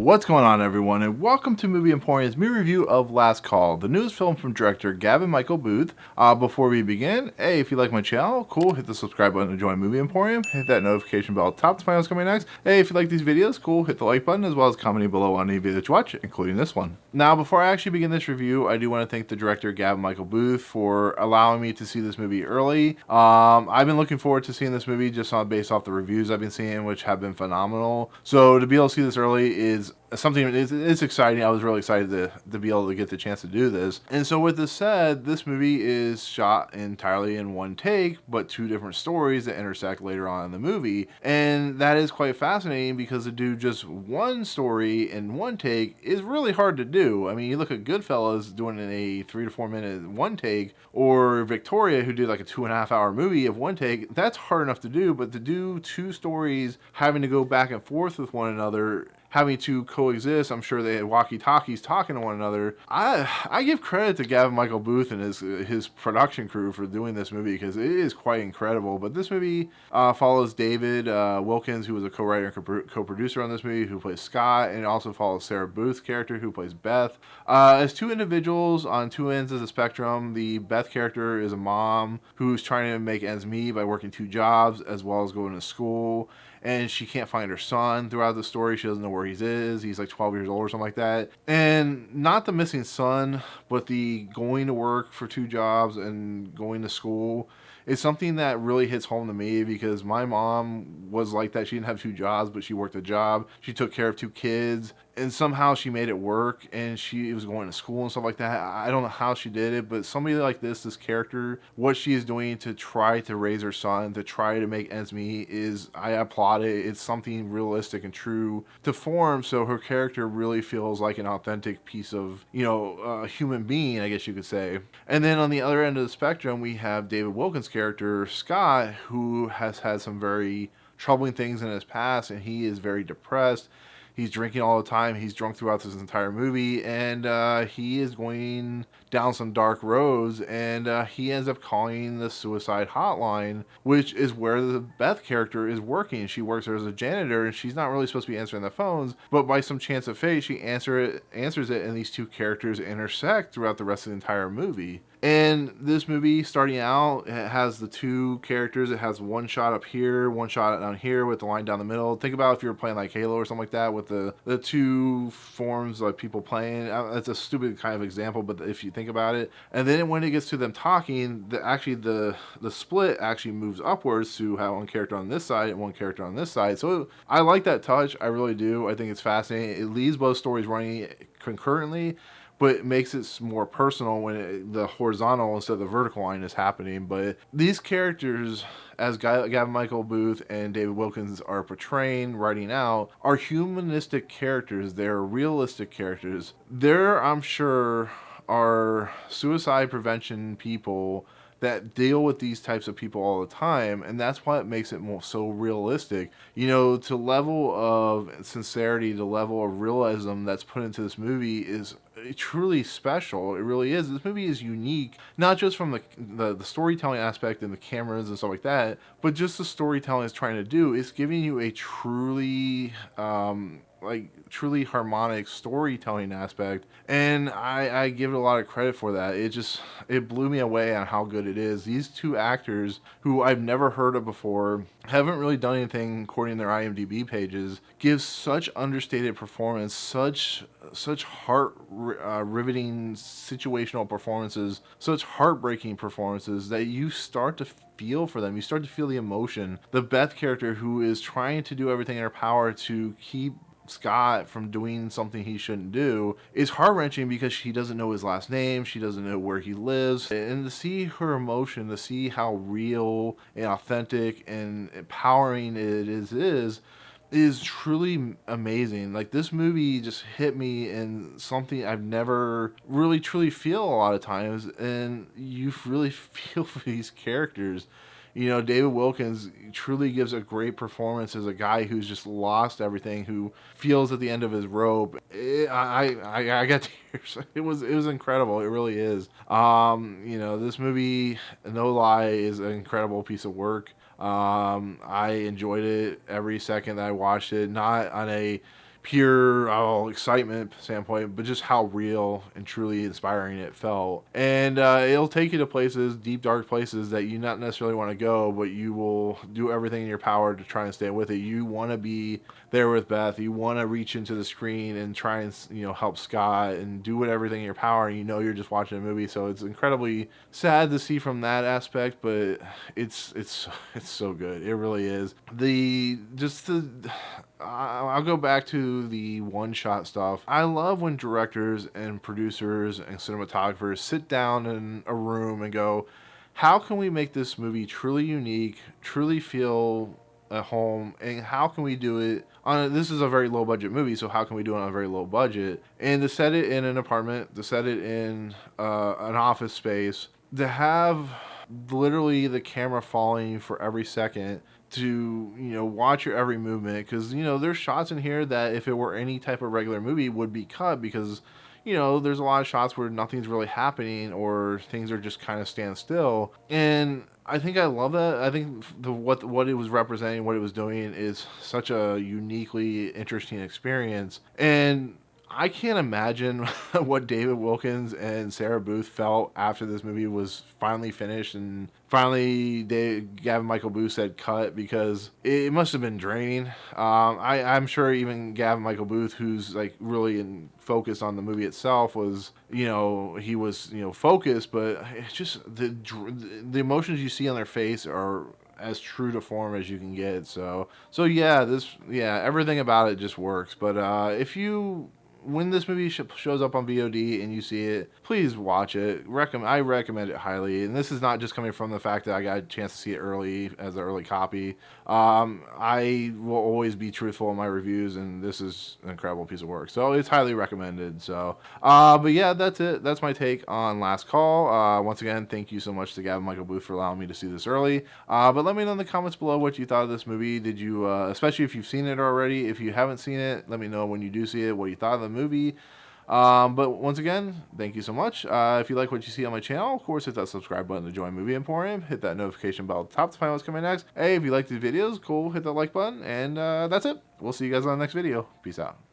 What's going on, everyone, and welcome to Movie Emporium's movie review of Last Call, the newest film from director Gavin Michael Booth. Before we begin, hey, if you like my channel, cool, hit the subscribe button to join Movie Emporium, hit that notification bell at the top to find out what's coming next. Hey, if you like these videos, cool, hit the like button as well as commenting below on any video that you watch, including this one. Now, before I actually begin this review, I do want to thank the director Gavin Michael Booth for allowing me to see this movie early. I've been looking forward to seeing this movie just based off the reviews I've been seeing, which have been phenomenal. So to be able to see this early is something. It's exciting. I was really excited to be able to get the chance to do this. And so with this said, this movie is shot entirely in one take, but two different stories that intersect later on in the movie. And that is quite fascinating because to do just one story in one take is really hard to do. I mean, you look at Goodfellas doing a 3 to 4 minute one take, or Victoria, who did like a 2.5 hour movie of one take. That's hard enough to do, but to do two stories having to go back and forth with one another, having to coexist. I'm sure they had walkie-talkies talking to one another. I give credit to Gavin Michael Booth and his production crew for doing this movie because it is quite incredible. But this movie follows David Wilkins, who was a co-writer and co-producer on this movie, who plays Scott, and it also follows Sarah Booth's character, who plays Beth. As two individuals on two ends of the spectrum, the Beth character is a mom who's trying to make ends meet by working two jobs as well as going to school. And she can't find her son throughout the story. She doesn't know where he is. He's like 12 years old or something like that. And not the missing son, but the going to work for two jobs and going to school is something that really hits home to me because my mom was like that. She didn't have two jobs, but she worked a job. She took care of two kids, and somehow she made it work, and she was going to school and stuff like that. I don't know how she did it, but somebody like this character, what she is doing to try to raise her son, to try to make ends meet, I applaud it. It's something realistic and true to form, so her character really feels like an authentic piece of, human being, I guess you could say. And then on the other end of the spectrum, we have David Wilkins' character, Scott, who has had some very troubling things in his past, and he is very depressed. He's drinking all the time. He's drunk throughout this entire movie, and he is going down some dark roads, and he ends up calling the suicide hotline, which is where the Beth character is working. She works there as a janitor, and she's not really supposed to be answering the phones, but by some chance of fate, she answers it, and these two characters intersect throughout the rest of the entire movie. And this movie, starting out, it has the two characters. It has one shot up here, one shot down here with the line down the middle. Think about if you were playing like Halo or something like that with the two forms of people playing. It's a stupid kind of example, but if you think about it. And then when it gets to them talking, the split actually moves upwards to have one character on this side and one character on this side. So I like that touch. I really do. I think it's fascinating. It leaves both stories running concurrently, but it makes it more personal when the horizontal instead of the vertical line is happening. But these characters, as Gavin Michael Booth and David Wilkins are portraying, writing out, are humanistic characters. They're realistic characters. There, I'm sure, are suicide prevention people that deal with these types of people all the time, and that's why it makes it so realistic. To level of sincerity, the level of realism that's put into this movie is truly special. It really is. This movie is unique, not just from the storytelling aspect and the cameras and stuff like that, but just the storytelling it's trying to do. It's giving you a truly truly harmonic storytelling aspect, and I give it a lot of credit for that. It blew me away on how good it is. These two actors, who I've never heard of before, haven't really done anything according to their IMDb pages, give such understated performance, such heart riveting situational performances, such heartbreaking performances that you start to feel for them. You start to feel the emotion. The Beth character, who is trying to do everything in her power to keep Scott from doing something he shouldn't do, is heart-wrenching because she doesn't know his last name, she doesn't know where he lives, and to see her emotion, to see how real and authentic and empowering it is truly amazing. Like, this movie just hit me in something I've never really truly feel a lot of times, and you really feel for these characters. David Wilkins truly gives a great performance as a guy who's just lost everything, who feels at the end of his rope. I got tears. It was incredible. It really is. This movie, no lie, is an incredible piece of work. I enjoyed it every second that I watched it. Not on a pure excitement standpoint, but just how real and truly inspiring it felt. And it'll take you to places, deep, dark places that you not necessarily want to go, but you will do everything in your power to try and stay with it. You want to be there with Beth. You want to reach into the screen and try and help Scott and do everything in your power. And you're just watching a movie, so it's incredibly sad to see from that aspect. But it's so good. It really is. I'll go back to the one-shot stuff. I love when directors and producers and cinematographers sit down in a room and go, how can we make this movie truly unique, truly feel at home, and how can we do it this is a very low budget movie, so how can we do it on a very low budget? And to set it in an apartment, to set it in an office space, to have literally the camera following for every second, to watch your every movement, because there's shots in here that if it were any type of regular movie would be cut, because there's a lot of shots where nothing's really happening or things are just kind of stand still. And I think I love that. I think what it was representing, what it was doing, is such a uniquely interesting experience. And I can't imagine what David Wilkins and Sarah Booth felt after this movie was finally finished and finally Gavin Michael Booth said cut, because it must have been draining. I'm sure even Gavin Michael Booth, who's like really focused on the movie itself, was he was focused, but it's just the emotions you see on their face are as true to form as you can get. So yeah, everything about it just works. But when this movie shows up on VOD and you see it, please watch it. I recommend it highly. And this is not just coming from the fact that I got a chance to see it early as an early copy. I will always be truthful in my reviews, and this is an incredible piece of work. So it's highly recommended. So, but yeah, that's it. That's my take on Last Call. Once again, thank you so much to Gavin Michael Booth for allowing me to see this early. But let me know in the comments below what you thought of this movie. Did you, especially if you've seen it already, if you haven't seen it, let me know when you do see it, what you thought of the movie. But once again, thank you so much. If you like what you see on my channel, of course, hit that subscribe button to join Movie Emporium. Hit that notification bell at the top to find out what's coming next. Hey, if you like these videos, cool, hit that like button. And that's it. We'll see you guys on the next video. Peace out.